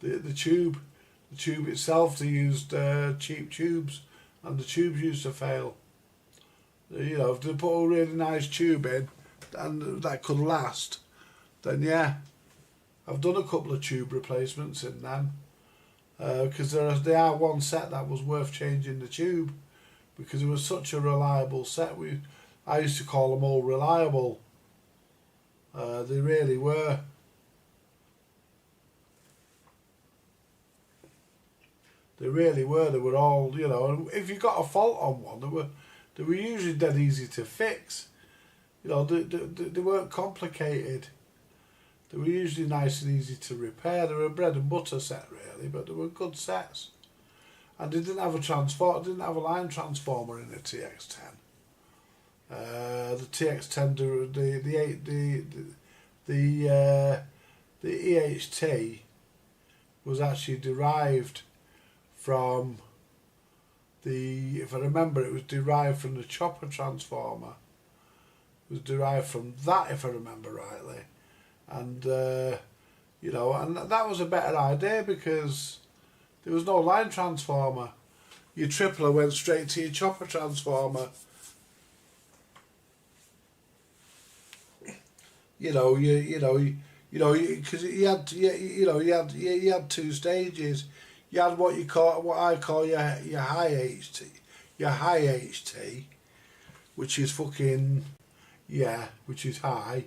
The tube itself, they used cheap tubes, and the tubes used to fail. If they put a really nice tube in, and that could last, then yeah, I've done a couple of tube replacements in them, because they are one set that was worth changing the tube, because it was such a reliable set. I used to call them all reliable. They really were. They really were. They were all, and if you got a fault on one, they were usually dead easy to fix. They weren't complicated. They were usually nice and easy to repair. They were a bread and butter set, really, but they were good sets. And they didn't have a line transformer in the TX10. The TX10, the EHT was actually derived from if I remember, it was derived from the chopper transformer. It was derived from that, if I remember rightly. And, you know, and that was a better idea because there was no line transformer. Your tripler went straight to your chopper transformer. Because you had two stages. You had what I call your high HT, which is fucking which is high,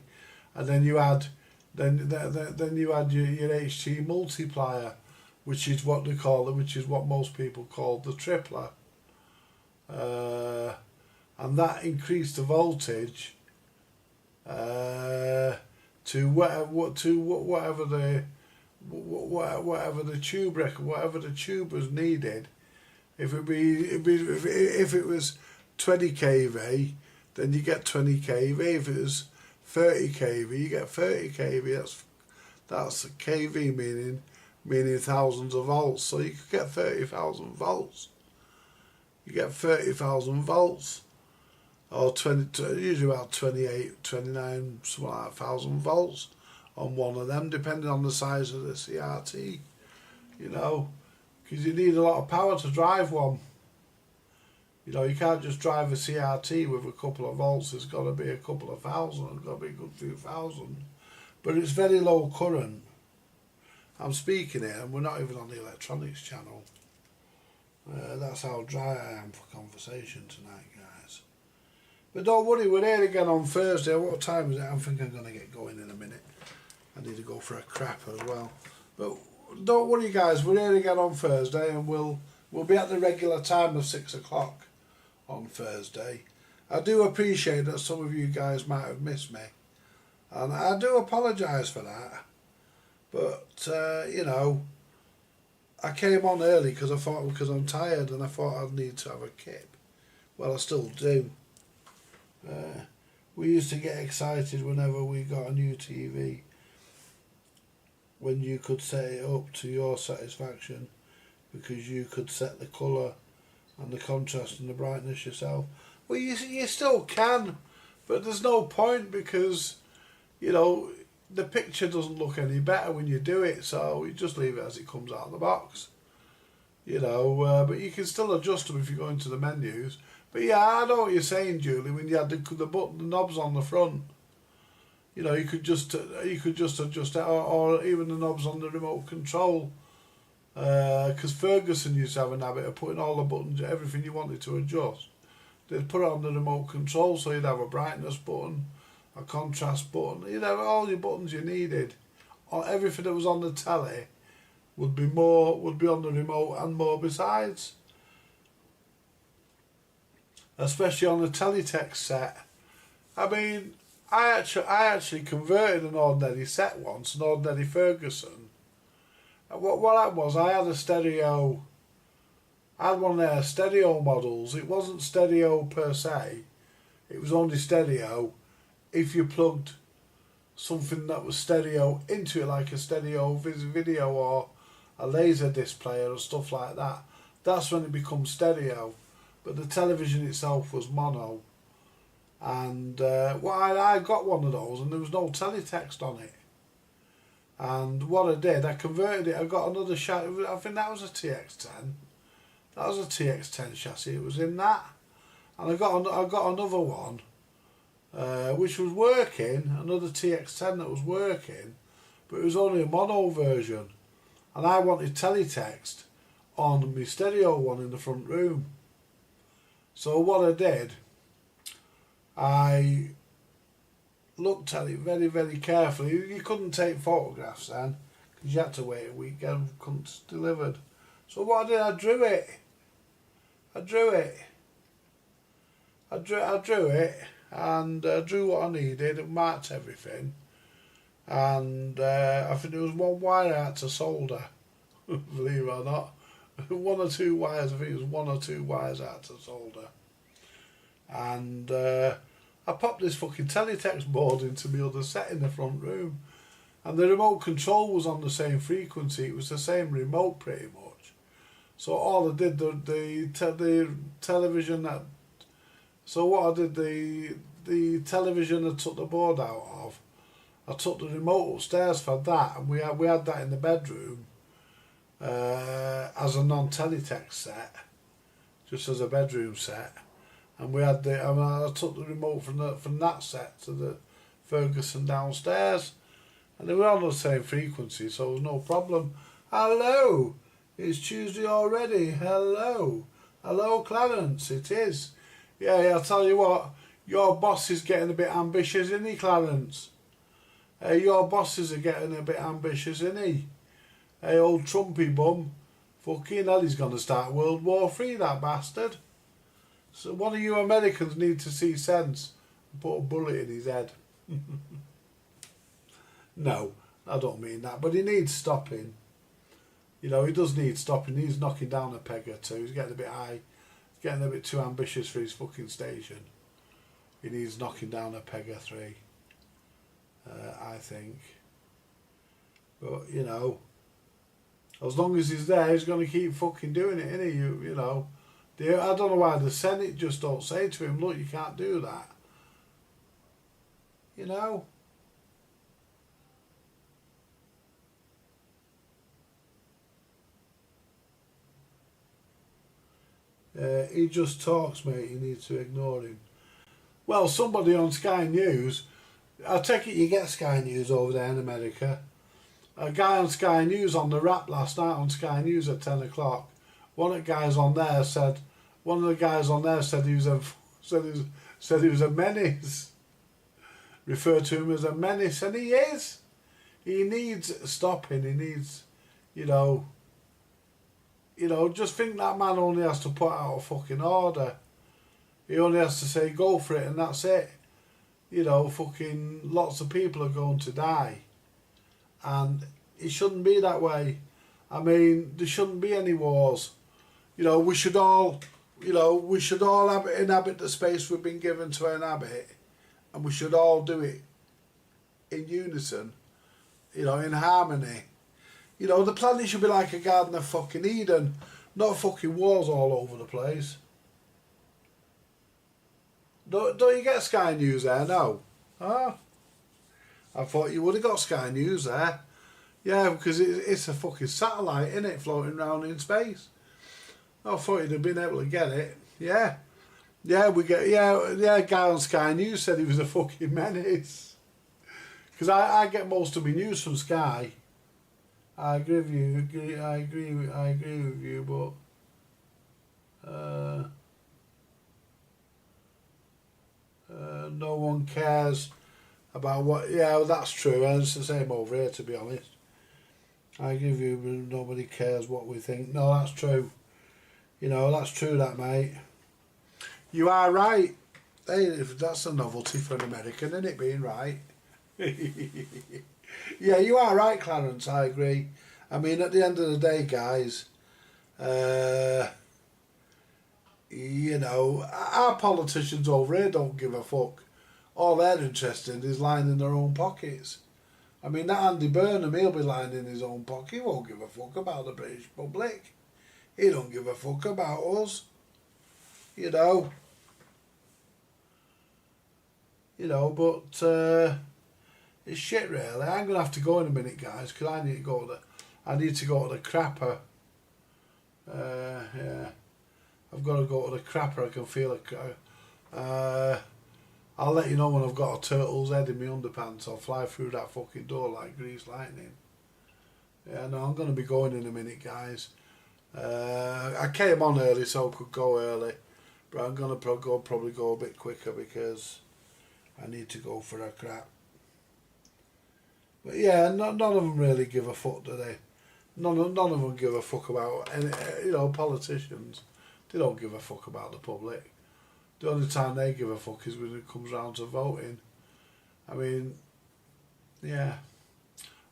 and then you had then you had your HT multiplier, which is what they call it, which is what most people call the tripler, and that increased the voltage to whatever the tube was needed. If it was 20 kV, then you get 20 kV. If it was 30 kV, you get 30 kV. That's kV meaning thousands of volts. So you could get 30,000 volts. You get 30,000 volts, or usually about 28, 29, something like 1,000 volts on one of them, depending on the size of the CRT. You know, because you need a lot of power to drive one. You know, you can't just drive a CRT with a couple of volts. It's got to be a couple of thousand. It's got to be a good few thousand. But it's very low current. I'm speaking here, and we're not even on the electronics channel. That's how dry I am for conversation tonight, guys. But don't worry, we're here again on Thursday. What time is it? I think I'm going to get going in a minute. I need to go for a crap as well. But don't worry, guys, we're here again on Thursday, and we'll be at the regular time of 6 o'clock on Thursday. I do appreciate that some of you guys might have missed me, and I do apologise for that. But you know, I came on early because I'm tired, and I thought I'd need to have a kip. Well, I still do. We used to get excited whenever we got a new TV, when you could set it up to your satisfaction, because you could set the colour and the contrast and the brightness yourself. Well, you still can, but there's no point, because, you know, the picture doesn't look any better when you do it, so you just leave it as it comes out of the box. You know, but you can still adjust them if you go into the menus. But yeah, I know what you're saying, Julie, when you had the knobs on the front. You know, you could just adjust it, or even the knobs on the remote control. Because Ferguson used to have a habit of putting all the buttons, everything you wanted to adjust, they'd put it on the remote control, so you'd have a brightness button, a contrast button, you'd have all your buttons you needed. Everything that was on the telly would be on the remote, and more besides. Especially on the Teletext set. I mean, I actually converted an ordinary set once, an ordinary Ferguson. And what happened was, I had a stereo. I had one of their stereo models. It wasn't stereo per se. It was only stereo if you plugged something that was stereo into it, like a stereo video or a laser display or stuff like that. That's when it becomes stereo. But the television itself was mono. And I got one of those, and there was no teletext on it. And what I did, I converted it. I got another chassis. I think that was a TX10. That was a TX10 chassis. It was in that, and I got another one, which was working. Another TX10 that was working, but it was only a mono version, and I wanted teletext on my stereo one in the front room. So what I did, I looked at it very, very carefully. You couldn't take photographs then, because you had to wait a week to get them delivered. So what I did, I drew it, and drew what I needed, and marked everything. And I think there was one wire I had to solder, believe it or not. One or two wires, I think it was one or two wires I had to solder. And I popped this fucking teletext board into my other set in the front room. and the remote control was on the same frequency. It was the same remote pretty much. So all I did, the television that, so what I did, the television I took the board out of, I took the remote upstairs for that, and we had that in the bedroom as a non-teletext set, just as a bedroom set, and I took the remote from that set to the Ferguson downstairs, and they were on the same frequency, so there was no problem. Hello, it's Tuesday already. Hello, Clarence. It is. Yeah, I'll tell you what, your boss is getting a bit ambitious, isn't he, Clarence? Your bosses are getting a bit ambitious, isn't he? Hey, old Trumpy bum. Fucking hell, he's going to start World War III, that bastard. So one of you Americans need to see sense and put a bullet in his head. No, I don't mean that, but he needs stopping. You know, he does need stopping. He's knocking down a peg or two. He's getting a bit high. He's getting a bit too ambitious for his fucking station. He needs knocking down a peg or three, I think. But, you know, as long as he's there, he's going to keep fucking doing it, isn't he? You know. I don't know why the Senate just don't say to him, look, you can't do that. You know. He just talks, mate. You need to ignore him. Well, somebody on Sky News, I take it you get Sky News over there in America. A guy on Sky News on the Wrap last night on Sky News at 10 o'clock. One of the guys on there said he was a menace. Referred to him as a menace, and he is. He needs stopping. He needs, you know, just think that man only has to put out a fucking order. He only has to say go for it, and that's it. You know, fucking lots of people are going to die. And it shouldn't be that way. I mean, there shouldn't be any wars. You know, we should all inhabit the space we've been given to inhabit, and we should all do it in unison, you know, in harmony. You know, the planet should be like a Garden of fucking Eden, not fucking wars all over the place. Don't you get Sky News there? No. Ah. I thought you would have got Sky News there. Yeah, because it's a fucking satellite, isn't it, floating around in space. I thought you'd have been able to get it. Yeah. Yeah, guy on Sky News said he was a fucking menace. Because I get most of my news from Sky. I agree with you. I agree with you, but no one cares about what. Yeah, well, that's true. And it's the same over here, to be honest. I agree with you, but nobody cares what we think. No, that's true. You know, that's true, that, mate. You are right. Hey, that's a novelty for an American, isn't it, being right? Yeah, you are right, Clarence, I agree. I mean, at the end of the day, guys, you know, our politicians over here don't give a fuck. All they're interested in is lining their own pockets. I mean, that Andy Burnham, he'll be lying in his own pocket. He won't give a fuck about the British public. He don't give a fuck about us. You know. But it's shit, really. I'm gonna have to go in a minute, guys, because I need to go to the crapper. Yeah, I've got to go to the crapper. I can feel it. I'll let you know when I've got a turtle's head in my underpants. I'll fly through that fucking door like greased lightning. Yeah, no, I'm gonna be going in a minute, guys. I came on early so I could go early, but I'm gonna probably go a bit quicker because I need to go for a crap. But yeah, none of them really give a fuck, do they? None of them give a fuck about any, politicians. They don't give a fuck about the public. The only time they give a fuck is when it comes round to voting. I mean, yeah.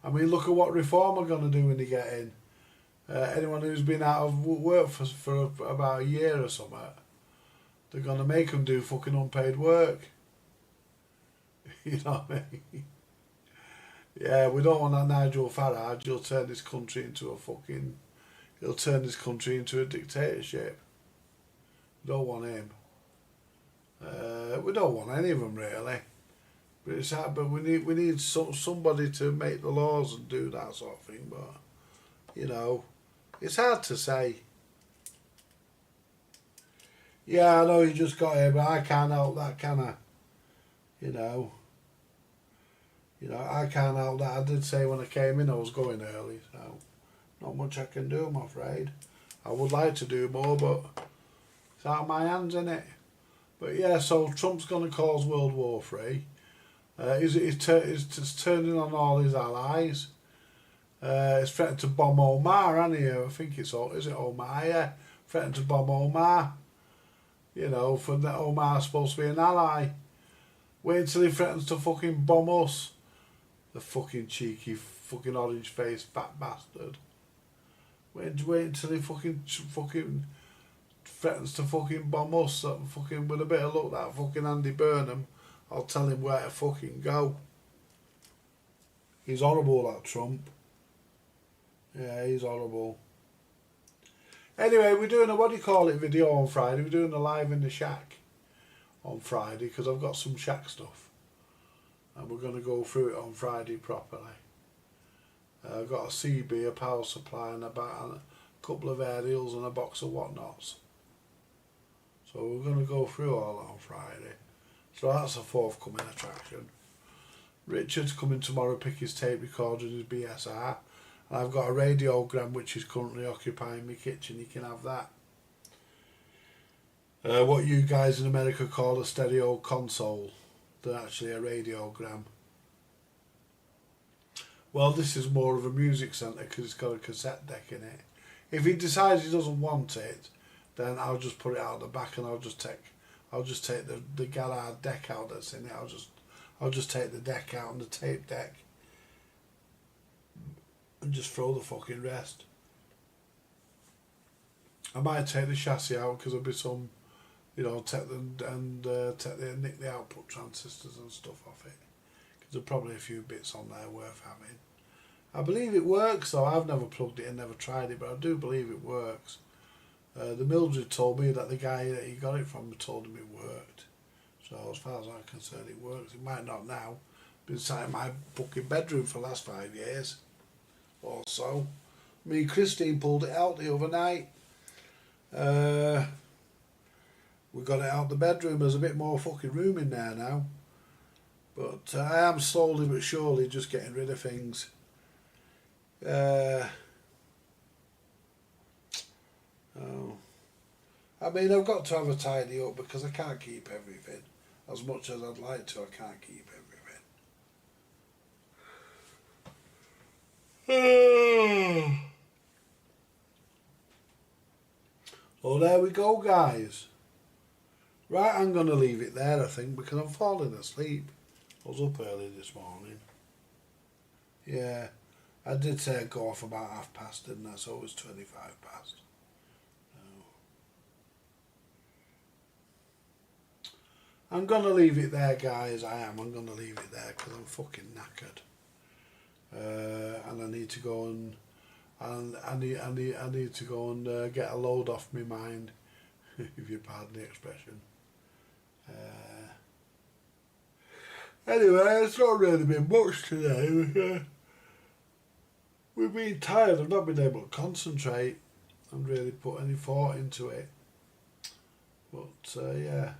I mean, look at what Reform are going to do when they get in. Anyone who's been out of work for about a year or something, they're going to make them do fucking unpaid work. You know what I mean? Yeah, we don't want that Nigel Farage. He'll turn this country into he'll turn this country into a dictatorship. We don't want him. We don't want any of them really. But it's hard. But we need somebody to make the laws and do that sort of thing. But you know, it's hard to say. Yeah, I know you just got here, but I can't help that, can I? You know, I can't help that. I did say when I came in I was going early, so not much I can do, I'm afraid. I would like to do more, but it's out of my hands, innit? But yeah, so Trump's going to cause World War III. He's turning on all his allies. He's threatened to bomb Omar, hasn't he? I think is it Omar? Yeah, threatened to bomb Omar. You know, for that Omar's supposed to be an ally. Wait until he threatens to fucking bomb us. The fucking cheeky, fucking orange-faced fat bastard. Wait until he fucking threatens to fucking bomb us. That fucking, with a bit of luck, that fucking Andy Burnham, I'll tell him where to fucking go. He's horrible, that Trump. Yeah, he's horrible. Anyway, we're doing a video on Friday. We're doing a live in the shack on Friday because I've got some shack stuff. And we're going to go through it on Friday properly. I've got a CB, a power supply, and a couple of aerials and a box of whatnots. So we're going to go through all that on Friday. So that's a forthcoming attraction. Richard's coming tomorrow, pick his tape recorder and his BSR. And I've got a radiogram which is currently occupying my kitchen. You can have that. What you guys in America call a stereo console. They're actually a radiogram. Well, this is more of a music centre because it's got a cassette deck in it. If he decides he doesn't want it, then I'll just put it out the back and I'll just take the Gaillard deck out that's in it. I'll just take the deck out and the tape deck and just throw the fucking rest. I might take the chassis out because there'll be some, you know, nick the output transistors and stuff off it. Because there's probably a few bits on there worth having. I believe it works though. I've never plugged it in, never tried it, but I do believe it works. The Mildred told me that the guy that he got it from told him it worked. So as far as I'm concerned, it works. It might not now. Been sat in my fucking bedroom for the last 5 years or so. Me and Christine pulled it out the other night. We got it out the bedroom. There's a bit more fucking room in there now. But I am slowly but surely just getting rid of things. I mean, I've got to have a tidy up because I can't keep everything. As much as I'd like to, I can't keep everything. So there we go, guys. Right, I'm going to leave it there, I think, because I'm falling asleep. I was up early this morning. Yeah, I did say I'd go off about past, didn't I? So it was 25 past. I'm going to leave it there, guys. I'm going to leave it there because I'm fucking knackered. And I need to go and I need to go and get a load off my mind, if you pardon the expression. Anyway, it's not really been much today. We've been tired. I've not been able to concentrate and really put any thought into it. But yeah.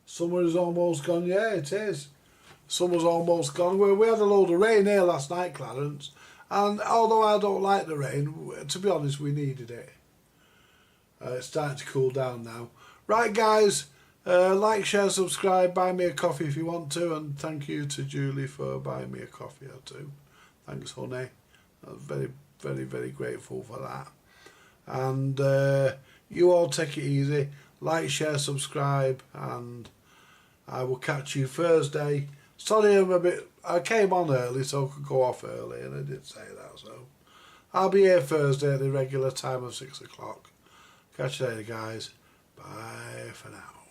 Summer is almost gone. Yeah, it is. Summer's almost gone. We had a load of rain here last night, Clarence. And although I don't like the rain, to be honest, we needed it. It's starting to cool down now. Right, guys. Like, share, subscribe, buy me a coffee if you want to. And thank you to Julie for buying me a coffee or two. Thanks, honey. I'm very, very, very grateful for that. And you all take it easy. Like, share, subscribe, and I will catch you Thursday. Sorry I came on early so I could go off early, and I did say that, so I'll be here Thursday at the regular time of 6 o'clock. Catch you later, guys. Bye for now.